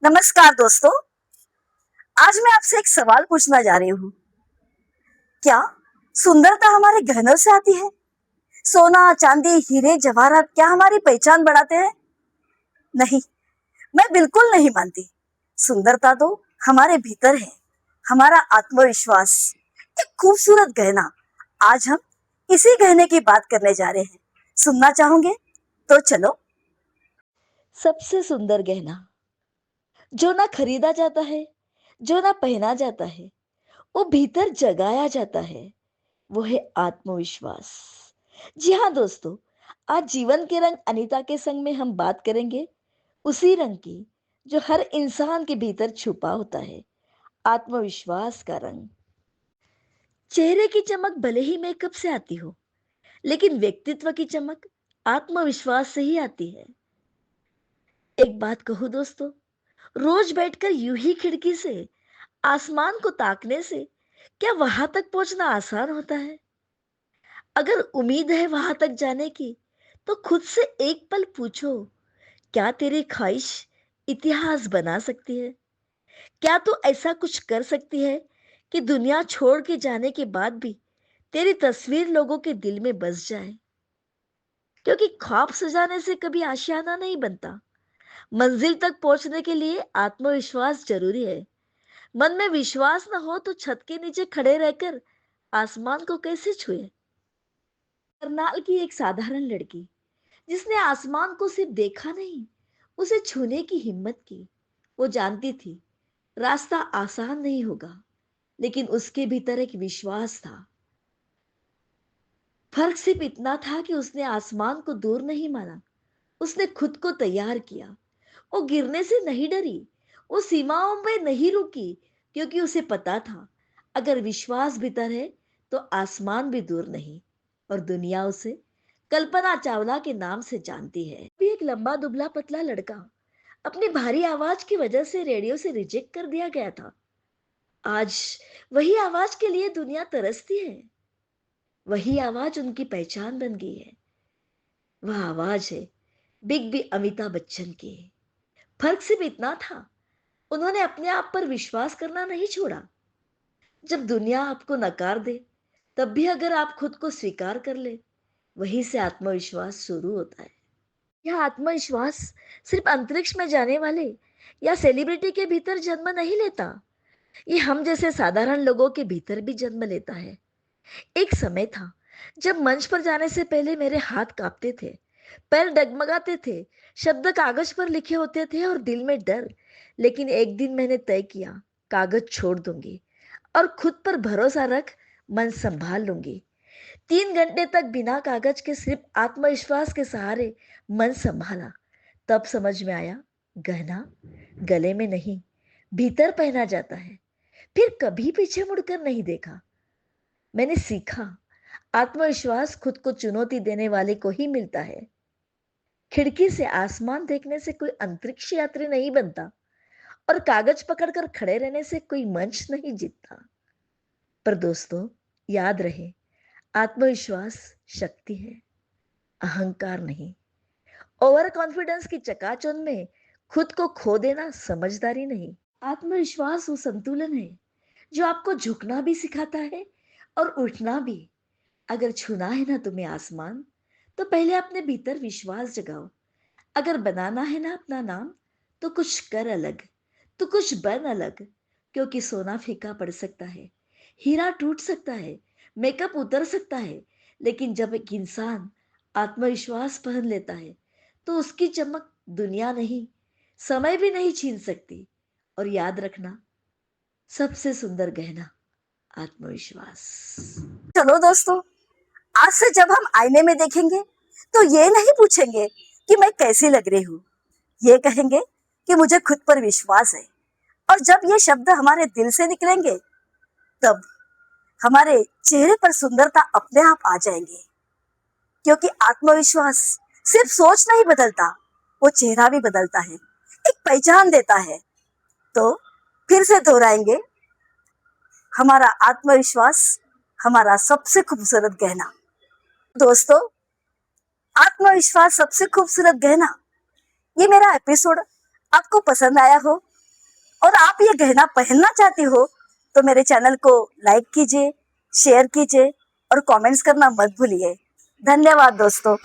नमस्कार दोस्तों। आज मैं आपसे एक सवाल पूछना जा रही हूँ। क्या सुंदरता हमारे गहनों से आती है? सोना, चांदी, हीरे, जवाहरात क्या हमारी पहचान बढ़ाते हैं? नहीं, मैं बिल्कुल नहीं मानती। सुंदरता तो हमारे भीतर है, हमारा आत्मविश्वास, एक खूबसूरत गहना। आज हम इसी गहने की बात करने जा रहे हैं। सुनना चाहोगे? तो चलो। सबसे सुंदर गहना जो ना खरीदा जाता है, जो ना पहना जाता है, वो भीतर जगाया जाता है, वो है आत्मविश्वास। जी हाँ दोस्तों, आज जीवन के रंग अनीता के संग में हम बात करेंगे उसी रंग की जो हर इंसान के भीतर छुपा होता है, आत्मविश्वास का रंग। चेहरे की चमक भले ही मेकअप से आती हो, लेकिन व्यक्तित्व की चमक आत्मविश्वास से ही आती है। एक बात कहूं दोस्तों, रोज बैठकर यूं ही खिड़की से आसमान को ताकने से क्या वहां तक पहुंचना आसान होता है? अगर उम्मीद है वहां तक जाने की, तो खुद से एक पल पूछो, क्या तेरी ख्वाहिश इतिहास बना सकती है? क्या तू ऐसा कुछ कर सकती है कि दुनिया छोड़ के जाने के बाद भी तेरी तस्वीर लोगों के दिल में बस जाए? क्योंकि ख्वाब सजाने से कभी आशियाना नहीं बनता। मंजिल तक पहुंचने के लिए आत्मविश्वास जरूरी है। मन में विश्वास न हो तो छत के नीचे खड़े रहकर आसमान को कैसे छुए? करनाल की एक साधारण लड़की जिसने आसमान को सिर्फ देखा नहीं, उसे छूने की हिम्मत की। वो जानती थी रास्ता आसान नहीं होगा, लेकिन उसके भीतर एक विश्वास था। फर्क सिर्फ इतना था कि उसने आसमान को दूर नहीं माना, उसने खुद को तैयार किया। वो गिरने से नहीं डरी, वो सीमाओं में नहीं रुकी, क्योंकि उसे पता था अगर विश्वास भीतर है तो आसमान भी दूर नहीं। और दुनिया उसे कल्पना चावला के नाम से जानती है। भी एक लंबा दुबला पतला लड़का अपनी भारी आवाज की वजह से रेडियो से रिजेक्ट कर दिया गया था। आज वही आवाज के लिए दुनिया तरसती है। वही आवाज उनकी पहचान बन गई है। वह आवाज है बिग बी अमिताभ बच्चन की। फर्क सिर्फ इतना था, उन्होंने अपने आप पर विश्वास करना नहीं छोड़ा। जब दुनिया आपको नकार दे, तब भी अगर आप खुद को स्वीकार कर ले, वहीं से आत्मविश्वास शुरू होता है। यह आत्मविश्वास सिर्फ अंतरिक्ष में जाने वाले या सेलिब्रिटी के भीतर जन्म नहीं लेता, ये हम जैसे साधारण लोगों के भीतर भी जन्म लेता है। एक समय था जब मंच पर जाने से पहले मेरे हाथ कांपते थे, पैर डगमगाते थे, शब्द कागज पर लिखे होते थे और दिल में डर। लेकिन एक दिन मैंने तय किया, कागज छोड़ दूंगी और खुद पर भरोसा रख मन संभाल लूंगी। 3 घंटे तक बिना कागज के सिर्फ आत्मविश्वास के सहारे मन संभाला। तब समझ में आया, गहना गले में नहीं, भीतर पहना जाता है। फिर कभी पीछे मुड़कर नहीं देखा। मैंने सीखा, आत्मविश्वास खुद को चुनौती देने वाले को ही मिलता है। खिड़की से आसमान देखने से कोई अंतरिक्ष यात्री नहीं बनता, और कागज पकड़कर खड़े रहने से कोई मंच नहीं जीतता। पर दोस्तों, याद रहे, आत्मविश्वास शक्ति है, अहंकार नहीं। ओवर कॉन्फिडेंस की चकाचौंध में खुद को खो देना समझदारी नहीं। आत्मविश्वास वो संतुलन है जो आपको झुकना भी सिखाता है और उठना भी। अगर छूना है ना तुम्हें आसमान, तो पहले अपने भीतर विश्वास जगाओ। अगर बनाना है ना अपना नाम, तो कुछ कर अलग, तो कुछ बन अलग। क्योंकि सोना फीका पड़ सकता है, हीरा टूट सकता है, मेकअप उतर सकता है, लेकिन जब एक इंसान आत्मविश्वास पहन लेता है, तो उसकी चमक दुनिया नहीं, समय भी नहीं छीन सकती। और याद रखना, सबसे सुंदर गहना आत्मविश्वास। चलो दोस्तों, आज से जब हम आईने में देखेंगे तो ये नहीं पूछेंगे कि मैं कैसी लग रही हूँ, ये कहेंगे कि मुझे खुद पर विश्वास है। और जब ये शब्द हमारे दिल से निकलेंगे, तब हमारे चेहरे पर सुंदरता अपने आप आ जाएंगे। क्योंकि आत्मविश्वास सिर्फ सोच नहीं बदलता, वो चेहरा भी बदलता है, एक पहचान देता है। तो फिर से दोहराएंगे, हमारा आत्मविश्वास हमारा सबसे खूबसूरत गहना। दोस्तों, आत्मविश्वास सबसे खूबसूरत गहना, ये मेरा एपिसोड आपको पसंद आया हो और आप ये गहना पहनना चाहती हो तो मेरे चैनल को लाइक कीजिए, शेयर कीजिए और कमेंट्स करना मत भूलिए। धन्यवाद दोस्तों।